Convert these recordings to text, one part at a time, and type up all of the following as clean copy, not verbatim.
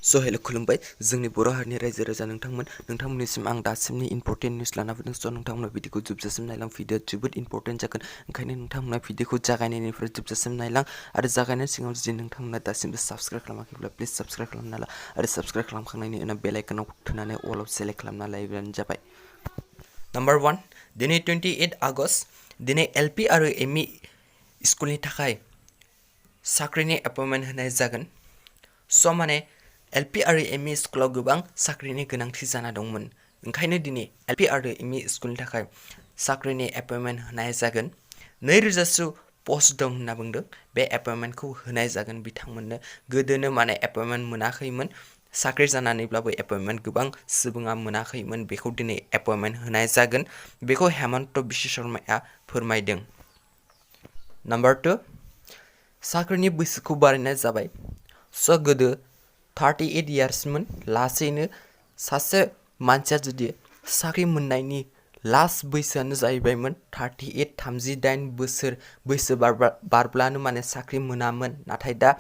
So hello खुलुमबाय जोंनि बर' हारिनि रायजो राजा नोंथांमोननिसिम आं दासिमनि इम्पर्टेन्ट निउस लाना फैदों स' नोंथांमोना भिडिअखौ जोबजासिम नायलां भिडिअआ जोबोद इम्पर्टेन्ट जागोन ओंखायनो नोंथांमोना भिडिअखौ जागायनायनिफ्राय जोबजासिम नायलां आरो जागायनायनि सिगाङाव जुदि नोंथांमोना दासिमबो साबस्क्राइब खालामाखैब्ला प्लिज साबस्क्राइब खालामना ला आरो साबस्क्राइब खालामखांनायनि उनाव बेल आइकनाव थुनानै अल अफ सेलेक्ट खालामना लायोब्लानो जाबाय। नम्बर 1 दिनै 28 आगस्ट दिनै एलपि आरो एमइ स्कुलनि थाखाय साख्रिनि एपइन्टमेन्ट होनाय जागोन। स' माने एलपि आरो एमइ स्कुलाव गोबां साख्रिनि गोनांथि जाना दंमोन ओंखायनो दिनै एलपि आरो एमइ स्कुलनि थाखाय साख्रिनि एपइन्टमेन्ट होनाय जागोन। 2000सो पस्ट दं होनना बुंदों बे एपइन्टमेन्टखौ होनाय जागोन बिथांमोननो गोदोनो माने एपइन्टमेन्ट मोनाखैमोन साख्रि जानानैब्लाबो एपइन्टमेन्ट गोबां सुबुङा मोनाखैमोन बेखौ दिनै एपइन्टमेन्ट होनाय जागोन बेखौ हेमन्त बिश्व शर्माया फोरमायदों। नम्बर 2 साख्रिनि बैसोखौ बारायनाय जाबाय। स' गोदो 38 इयार्समोन लासैनो सासे मानसिया जुदि साख्रि मोननायनि लास्ट बैसोआनो जाहैबायमोन 38 बोसोर बैसो बारब्लानो माने साख्रि मोनामोन नाथाय दा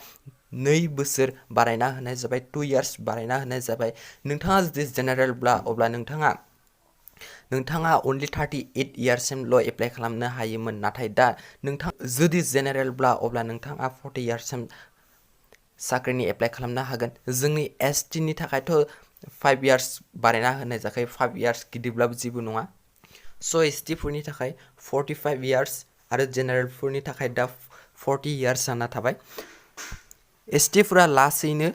2 बोसोर बारायना होनाय जाबाय 2 इयार्स बारायना होनाय जाबाय। नोंथाङा जुदि जेनेरेलब्ला अब्ला नोंथाङा अनलि 38 इयार्ससिमल' एप्लाइ खालामनो हायोमोन नाथाय दा नोंथां जुदि जेनेरेलब्ला अब्ला नोंथाङा 40 इयार्ससिम साख्रिनि एप्लाइ खालामनो हागोन। जोंनि एसटिनि थाखायथ' 5 इयार्स बारायना होनाय जाखायो 5 इयार्स गिदिरब्लाबो जेबो नङा। स' एसटिफोरनि थाखाय 45 इयार्स आरो जेनेरेलफोरनि थाखाय दा 40 इयार्स जाना थाबाय। एसटिफोरा लासैनो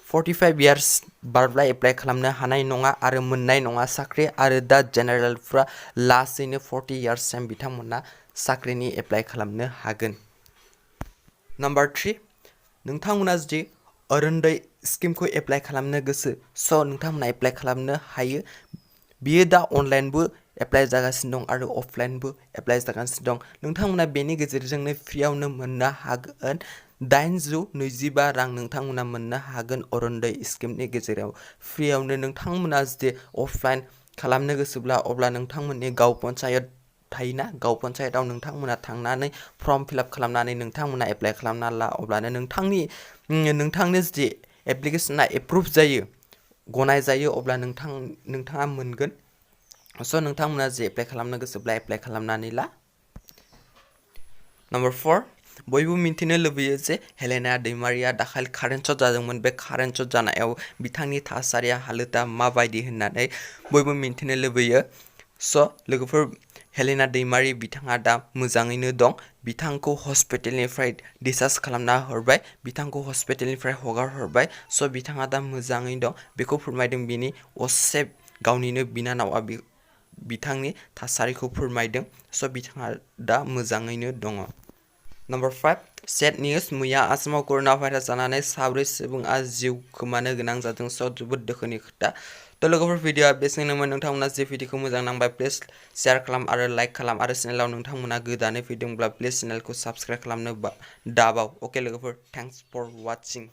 45 इयार्स बारब्ला एप्लाइ खालामनो हानाय नङा आरो मोननाय नङा साख्रि आरो दा जेनेरेलफ्रा लासैनो 40 इयार्ससिम बिथांमोना साख्रिनि एप्लाइ खालामनो हागोन। नम्बर 3 नोंथांमोना जुदि अरुणोदय स्किमखौ एप्लाइ खालामनो गोसो स' नोंथांमोना एप्लाइ खालामनो हायो। बियो दा अनलाइनबो एप्लाइ जागासिनो दं आरो अफलाइनबो एप्लाइ जागासिनो दं। नोंथांमोना बेनि गेजेरजोंनो फ्रियावनो मोननो हागोन 825 रां नोंथांमोना मोननो हागोन अरुणोदय स्किमनि गेजेराव फ्रियावनो। नोंथांमोना जुदि अफलाइन खालामनो गोसोब्ला अब्ला नोंथांमोननि गाव पन्सायत थायोना गाव पन्सायतआव नोंथांमोना थांनानै फर्म फिलआप खालामनानै नोंथांमोना एप्लाइ खालामना ला अब्लानो नोंथांनि जुदि एप्लिकेसना एप्रुभ जायो गनाय जायो अब्ला नोंथाङा मोनगोन। स' नोंथांमोना जे एप्लाइ खालामनो गोसोब्ला एप्लाइ खालामनानै ला। नम्बर 4 बयबो मिन्थिनो लुबैयो जे हेलेना दैमारिया दाखालि कारेन्ट शट जादोंमोन बे कारेन्ट शट जानायाव बिथांनि थासारिया हालोदा माबायदि होननानै बयबो मिन्थिनो लुबैयो। स' लोगोफोर हेलेना दैमारि बिथाङा दा मोजाङैनो दं बिथांखौ हस्पिटालनिफ्राय डिस्चार्ज खालामना हरबाय बिथांखौ हस्पिटालनिफ्राय हगार हरबाय स' बिथाङा दा मोजाङै दं बेखौ फोरमायदों बिनि असे गावनिनो बिनानावा बिथांनि थासारिखौ फोरमायदों स' बिथाङा दा मोजाङैनो दङ। नम्बर 5 सेड निउज मैया आसामाव कर'ना भाइरास जानानै 4 सुबुङा जिउ खोमानो गोनां जादों स' जोबोद दुखुनि खोथा। थ' लोगोफोर भिडिअआ बेसेनोमोन नोंथांमोना जे भिडिअखौ मोजां नांबाय प्लिज शेयार खालाम आरो लाइक खालाम आरो चेनेलाव नोंथांमोना गोदानै फैदोंब्ला प्लिज चेनेलखौ साबस्क्राइब खालामनो दाबाव। अके लोगोफोर थेंक्स फर वाचिं।